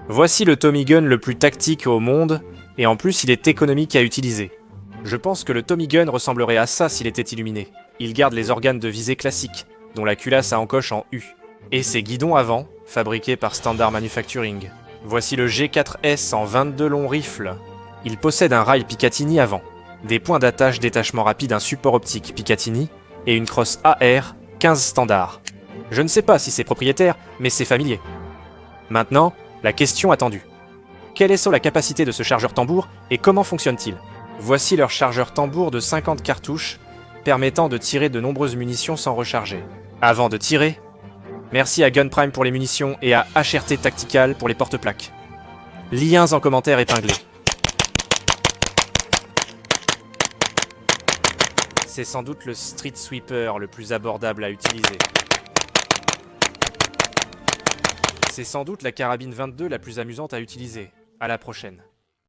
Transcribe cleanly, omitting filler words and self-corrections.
Voici le Tommy Gun le plus tactique au monde, et en plus il est économique à utiliser. Je pense que le Tommy Gun ressemblerait à ça s'il était illuminé. Il garde les organes de visée classiques, dont la culasse a encoche en U. Et ses guidons avant, fabriqués par Standard Manufacturing. Voici le G4S en 22 longs rifles. Il possède un rail Picatinny avant, des points d'attache détachement rapide, un support optique Picatinny, et une crosse AR 15 standard. Je ne sais pas si c'est propriétaire, mais c'est familier. Maintenant, la question attendue. Quelle est la capacité de ce chargeur tambour et comment fonctionne-t-il? Voici leur chargeur tambour de 50 cartouches, permettant de tirer de nombreuses munitions sans recharger. Avant de tirer, merci à Gunprime pour les munitions et à HRT Tactical pour les porte-plaques. Liens en commentaire épinglés. C'est sans doute le Street Sweeper le plus abordable à utiliser. C'est sans doute la carabine 22 la plus amusante à utiliser. À la prochaine.